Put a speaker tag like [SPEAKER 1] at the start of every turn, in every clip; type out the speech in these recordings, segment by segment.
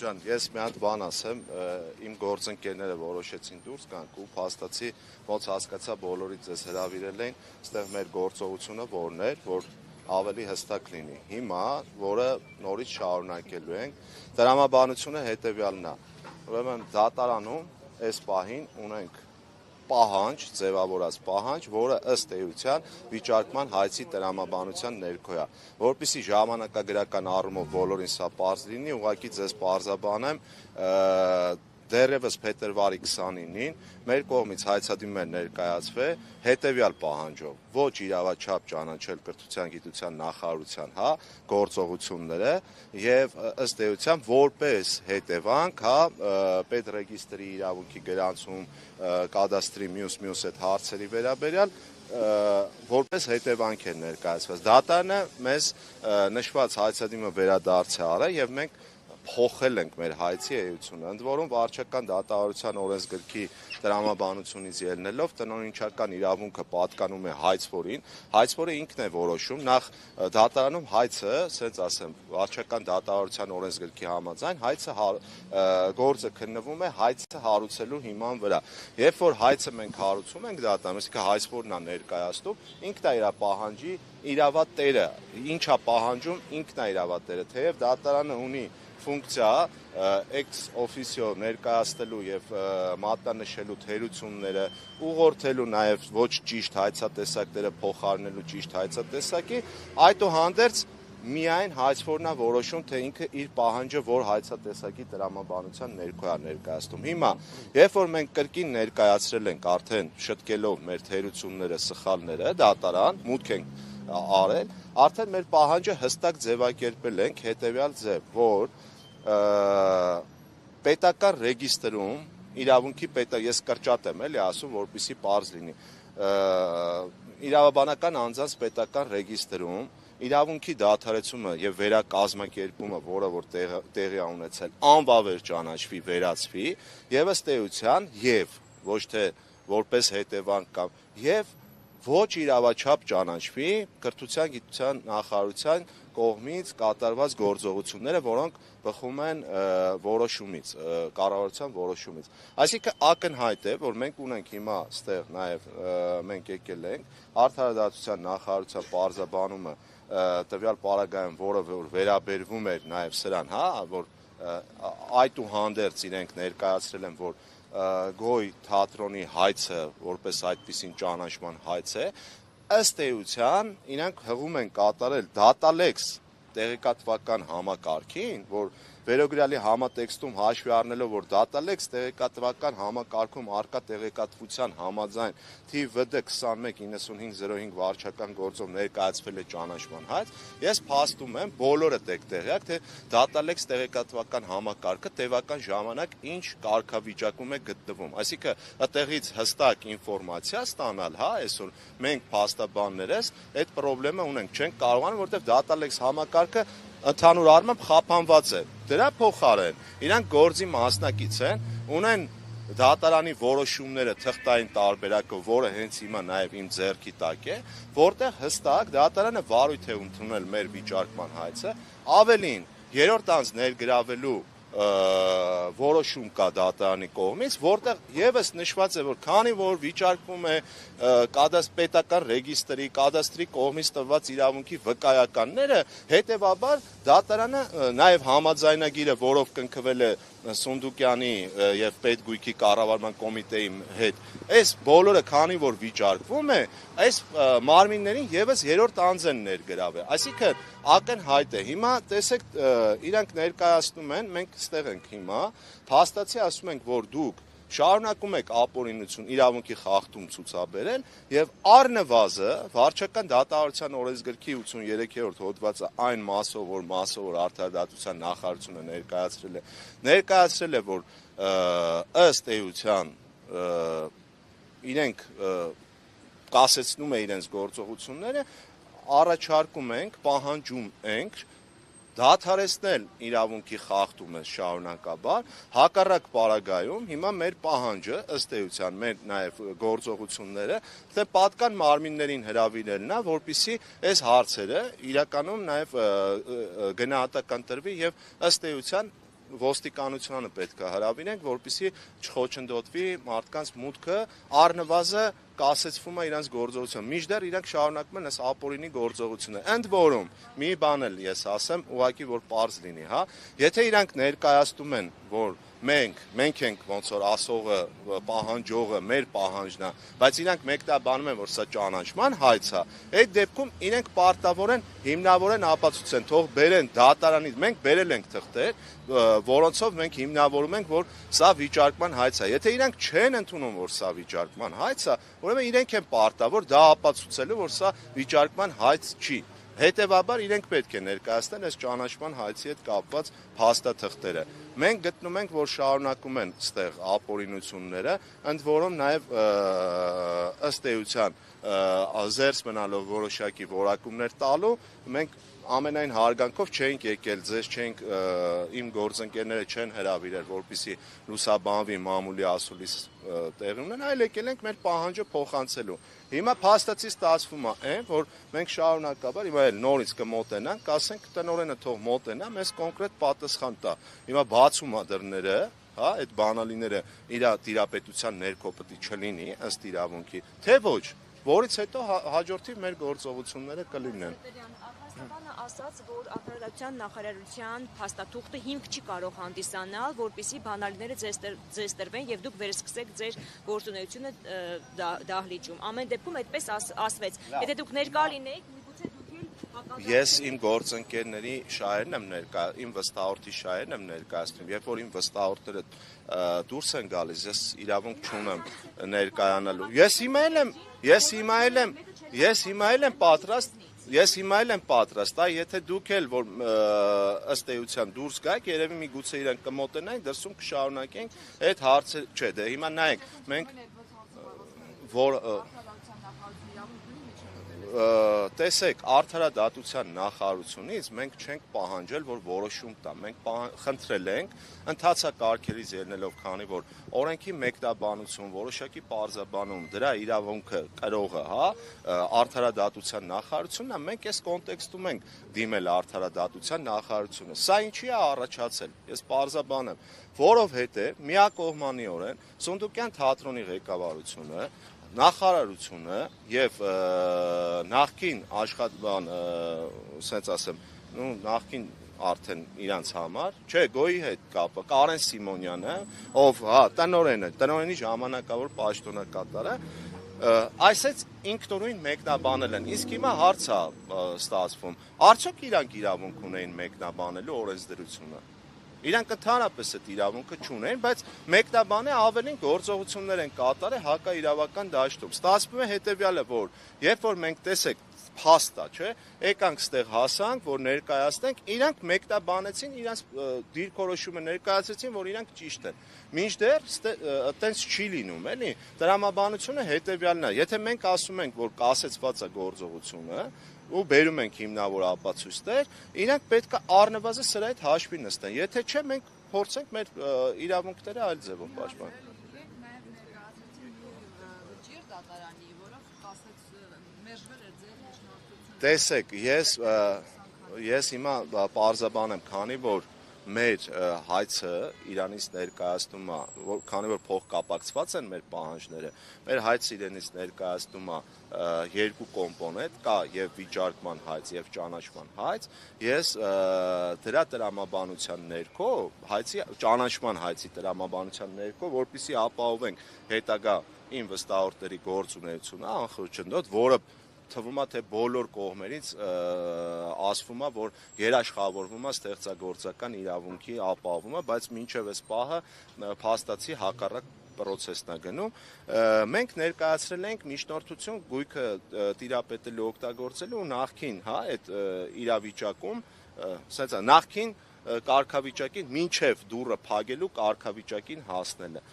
[SPEAKER 1] ջան, ես մի հատ բան ասեմ, իմ գործընկերները որոշեցին դուրս գանք ու փաստացի ոնց հասկացա բոլորից ձեզ հրավիրել էին, այստեղ մեր գործողությունը որն էր, որ ավելի հստակ լինի։ Հիմա, որը նորից շարունակելու ենք, տրամաբանությունը հետևյալն է։ Ուրեմն դատարանում այս պահին ունենք պահանջ, ձևավորած պահանջ, որը ըստ էության վիճարկման հայցի տրամաբանության ներքո է, որպեսզի ժամանակագրական առումով բոլորին սա պարզ լինի, ուղղակի ձեզ պարզաբանեմ, դեռևս փետրվարի 29-ին մեր կողմից հայցադիմում էր ներկայացվել հետևյալ պահանջով. ոչ իրավաչափ ճանաչել կրթության գիտության նախարարության գործողությունները եւ ըստ էության որպես հետևանք պետռեգիստրի իրավունքի գրանցում, կադաստրի մյուս այդ հարցերի վերաբերյալ որպես հետևանք է ներկայացված։ Դատարանը մեզ նշված հայցադիմը վերադարձ է արել եւ մենք փոխել ենք մեր հայցի էությունը, ընդ որում վարչական դատավարության օրենսգրքի տրամաբանությունից ելնելով տնօրինչական իրավունքը պատկանում է հայցվորին, հայցվորը ինքն է որոշում, նախ դատարանում հայցը, ասենց ասեմ, վարչական դատավարության օրենսգրքի համաձայն հայցը գործը քննվում է հայցը հարուցելու հիման վրա։ Երբ որ հայցը մենք հարուցում ենք դատարանում, այսինքն հայցվորն է ներկայացնում, ինքն է իր պահանջի իրավատերը, ինչա պահանջում, ինքն է իրավատերը, թեև դատարանը ունի ֆունկցիա ex officio ներկայացնելու եւ մատնանշելու թերությունները, ուղղորդելու նաեւ ոչ ճիշտ հայցատեսակները փոխարինելու ճիշտ հայցատեսակի, այդուհանդերձ միայն հայցվորն է որոշում, թե ինքը իր պահանջը որ հայցատեսակի տրամաբանության ներքո է ներկայացնում։ Հիմա, երբ որ մենք կրկին ներկայացրել ենք արդեն շտկելով մեր թերությունները, սխալները, դատարան, մուտք ենք արել, արդեն մեր պահանջը հստակ ձևակերպել ենք հետեւյալ ձև, որ պետական ռեգիստրում իրավունքի ես կրճատ եմ էլի ասում, որպեսզի պարզ լինի, իրավաբանական անձանց պետական ռեգիստրում իրավունքի դադարեցումը եւ վերակազմակերպումը, որը որ տեղի է ունեցել, անվավեր ճանաչվի, վերացվի եւ ըստ էության եւ ոչ թե որպես հետևանք կամ եւ ոչ իրավաչափ ճանաչվի կրթության գիտության նախարարության կողմից կատարված գործողությունները, որոնք բխում են որոշումից, կառավարության որոշումից։ Այսինքն ակնհայտ է, որ մենք ունենք հիմա ստեղ նաև մենք եկել ենք արդարադատության նախարարության պարզաբանումը տվյալ պարագայում, որը վերաբերվում էր նաև սրան, որ այդուհանդերձ իրենք ներկայացրել են, որ Գոյ թատրոնի հայցը որպես այդպիսին ճանաչման հայց է, ըստ էության իրենք հղում են կատարել դատալեքս տեղեկատվական համակարգին, որ վերոգրյալի համատեքստում հաշվի առնելով, որ դատալեքս տեղեկատվական համակարգում առկա տեղեկատվության համաձայն թիվ ՎԴ 219505 վարչական գործով ներկայացվել է ճանաչման հայց, ես փաստում եմ բոլորը տեղյակ, թե դատալեքս տեղեկատվական համակարգը տևական ժամանակ ինչ կարգավիճակում է գտնվում։ Այսինքն այդտեղից հստակ ինֆորմացիա ստանալ, այսօր մենք փաստաբաններս այդ խնդրեմը ունենք, չենք կարողանում, որտեղ դատալեքս համակարգը ընդհանուր առմամբ խափանված է։ Դրա փոխարեն իրանք գործի մասնակից են, ունեն դատարանի որոշումները թղթային տարբերակով, որը հենց հիմա նաև իմ ձեռքի տակ է, որտեղ հստակ դատարանը վարույթ է ընդունել մեր վիճարկման հայցը, ավելին երրորդ անձ ներգրավելու որոշում կա դատարանի կողմից, որտեղ եւս նշված է, որ քանի որ վիճարկվում է պետական ռեգիստրի, կադաստրի կողմից տրված իրավունքի վկայականները, հետեւաբար դատարանը նաեւ համաձայնագիրը, որով կնքվել է Սունդուկյանի եւ Պետգույքի կառավարման կոմիտեի հետ, այս բոլորը քանի որ վիճարկվում է, այս մարմիններին եւս երրորդ անձ են ներգրավել։ Այսինքն ակնհայտ է։ Հիմա տեսեք, իրանք ներկայացնում են, մենք ստեղ ենք հիմա, փաստացի ասում ենք, որ դուք շարունակում եք ապօրինություն, իրավունքի խախտում ցուցաբերել եւ առնվազն վարչական դատավարության օրենսգրքի 83-րդ հոդվածը այն մասով որ արդարադատության նախարարությունը ներկայացրել է, որ ըստ էության իրենք կասեցնում է իրենց գործողությունները, առաջարկում ենք, պահանջում ենք դադարեցնել իրավունքի խախտումը շարունակաբար, հակառակ պարագայում հիմա մեր պահանջը ըստ էության մեր նաև գործողությունները թե պատկան մարմիններին հրավիրելն է, որպեսզի այս հարցերը իրականում նաև գնահատական տրվի եւ ըստ էության ոստիկանությանը պետք է հրավիրենք, որպեսզի չխոչընդոտվի մարդկանց մուտքը, առնվազն կասեցվում է իրենց գործողությունը։ Մինչդեռ իրենք շարունակում են այս ապօրինի գործողությունը։ Ընդ որում, մի բան էլ ես ասեմ, ուղղակի որ պարզ լինի, հա, եթե իրանք ներկայացնում են, որ մենք ենք ոնց որ ասողը, պահանջողը, մեր պահանջն է, բայց իրանք մեկտաբանում են, որ սա ճանաչման հայց է, այդ դեպքում իրենք պարտավոր են հիմնավորեն ապացուցեն, թող բերեն դատարանից, մենք բերել ենք թղթեր, որոնցով մենք հիմնավորում ենք, որ սա վիճարկման հայց է։ Եթե իրանք չեն ընդունում, որ սա վիճարկման հայց է, ուրեմն իրենք են պարտավոր դա ապացուցելու, որ սա վիճարկման հայց չի։ Հետևաբար իրենք պետք է ներկայացնեն այս ճանաչման հայցի հետ կապված փաստաթղթերը։ Մենք գտնում ենք, որ շարունակում են ստեղ ապօրինությունները, ընդ որում նաև ըստ էության զերծ մնալով որոշակի որակումներ տալու, մենք ամենայն հարգանքով չենք եկել, ձեզ չենք իմ գործընկերները չեն հրավիրել, որպեսզի լուսաբանվի մամուլի ասուլիս տեղի ունեն, այլ եկել ենք մեր պահանջը փոխանցելու։ Հիմա փաստացի ստացվում է, որ մենք շարունակաբար հիմա էլ նորից կմոտենանք, ասենք տնօրենը թող մոտենա, մեզ կոնկրետ պատասխան տա։ Հիմա բացում է դռները, հա, այդ բանալիները իր տիրապետության ներքո պետք է չլինի ըստ իրավունքի, թե ոչ, որից հետո հաջորդի մեր գործողությունները կլինեն։
[SPEAKER 2] Աղբասաբանը ասաց, որ Արտադրության նախարարության փաստաթուղթը հիմք չի կարող հանդիսանալ, որպեսզի բանալիները ձեզ տրվեն եւ դուք վերսկսեք ձեր գործունեությունը դահլիճում։ Ամեն դեպքում այդպես ասվեց։ Եթե դուք ներկա լինեիք, միգուցե դուք էլ հակազատվեիք։
[SPEAKER 1] Ես իմ գործընկերների շահերն եմ իմ վստահորդի շահերն եմ ներկայացնում, երբ որ իմ վստահորդները դուրս են գալիս, ես իրավունք չունեմ ներկայանալու։ Ես հիմա էլ եմ պատրաստ, եթե դուք էլ որ ըստ էության դուրս գաք, երևի միգուցե իրենք կմոտենային, դրսում կշարունակենք այդ հարցը, չէ, դե հիմա նայեք, մենք որ տեսեք, արդարադատության նախարարությունից մենք չենք պահանջել, որ որոշում տա, մենք խնդրել ենք ընթացակարգերից ելնելով, քանի որ օրենքի մեկնաբանություն, որոշակի պարզաբանում, դրա իրավունքը կրողը, հա, արդարադատության նախարարությունն է, մենք այս կոնտեքստում ենք դիմել արդարադատության նախարարությունը։ Սա ինչի է առաջացել, ես պարզաբանեմ, որովհետև միակողմանիորեն Սունդուկյան թատրոնի ղեկավարությունը նախարարությունը եւ նախկին աշխատման, ասենց ասեմ, նախկին արդեն իրանց համար, չէ, գոյի հետ կապը, Կարեն Սիմոնյանը, ով, հա, տնօրենի ժամանակավոր պաշտոնակատարը, այսպես ինքնուրույն մեկնաբանել են, իսկ հիմա հարց է ստացվում, արդյոք իրանք իրավունք ունեին մեկնաբանելու օրենսդրությունը։ Իրանք ընդհանրապես այդ իրավունքը չունեն, բայց մեկնաբանը ավելին գործողություններ են կատարել հակաիրավական դաշտում։ Ստացվում է հետևյալը, որ երբ որ մենք տեսեք փաստա, չէ, եկանք ստեղ հասանք, որ ներկայացնենք, իրանք մեկնաբանեցին, իրանք դիրքորոշումը ներկայացրեցին, որ իրանք ճիշտ են։ Մինչդեռ այտենց չի լինում, էլի։ Տրամաբանությունը հետևյալն է, եթե մենք ասում ենք, որ կասեցված է գործողությունը, ու բերում ենք հիմնավոր ապացույցներ, իրանք պետք է առնվազն սրա հետ հաշվի նստեն։ Եթե չէ, մենք փորձենք մեր իրավունքները այլ ձևով պաշտպանել։ Տեսեք, ես հիմա պարզաբանեմ, քանի որ մեր հայցը Իրանից ներկայացնում է, քանի որ փոխկապակցված են մեր պահանջները, մեր հայցը իրենից ներկայացնում է երկու կոմպոնենտ, կա եւ վիճարկման հայց եւ ճանաչման հայց, ես դրա տրամաբանության ներքո, ճանաչման հայցի տրամաբանության ներքո, որպեսզի ապահովենք հետագա իմ վստահորդների գործունեությունը, անխոչնդոտ, որը թվում է, թե բոլոր կողմերից ասվում է, որ երաշխավորվում է ստեղծագործական իրավունքի ապահովումը, բայց մինչև այս պահը փաստացի հակառակ պրոցեսն է գնում։ Մենք ներկայացրել ենք միջնորդություն գույքը տիրապետելու օգտագործելու ու նախքին, հա, այդ իրավիճակում, ասած նախքին կարգավիճակին մինչև դուռը փակելու կարգավիճակին հասնելը։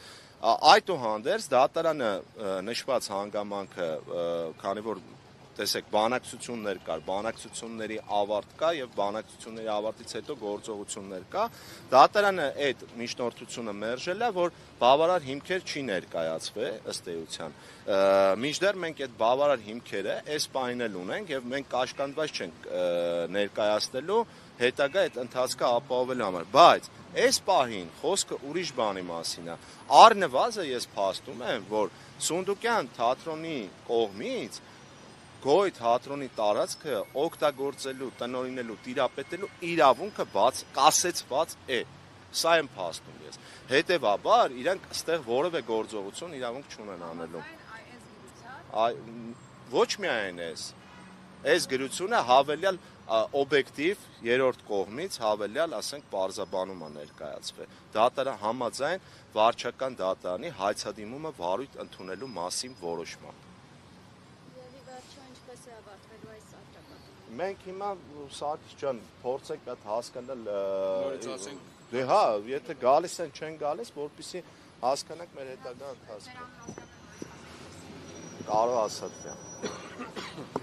[SPEAKER 1] Այդուհանդերձ դատարանը նշված հանգամանքը, քանի որ տեսեք, բանակցություններ կար, բանակցությունների ավարտ կա եւ բանակցությունների ավարտից հետո գործողություններ կա, դատարանը այդ միջնորդությունը մերժել է, որ բավարար հիմքեր չի ներկայացվել ըստ էության։ Մինչդեռ մենք այդ բավարար հիմքերը այս պահին էլ ունենք եւ մենք կաշկանդված չենք ներկայացնելու հետագա այդ ընթացքը ապահովելու համար, բայց այս պահին խոսքը ուրիշ բանի մասին է։ Առնվազն ես փաստում եմ, որ Սունդուկյան թատրոնի կողմից Գոյ թատրոնի տարածքը օգտագործելու, տնօրինելու, տիրապետելու իրավունքը կասեցված է։ Սա եմ փաստում ես։ Հետևաբար իրենք այստեղ որևէ գործողություն իրավունք չունեն անելու։ Ոչ միայն այս գրությունը հավելյալ օբյեկտիվ երրորդ կողմից հավելյալ, ասենք, պարզաբանում է ներկայացվել։ Դատարան համաձայն վարչական դատարանի հայցադիմումը վարույթ ընդունելու մասին որոշման։ Մենք հիմա Սարգիս ջան փորձենք այդ հասկանալ դե հա, եթե գալիս են, չեն գալիս, որպեսզի հասկանանք մեր հետագա ընթացքը։ Կարող ասած։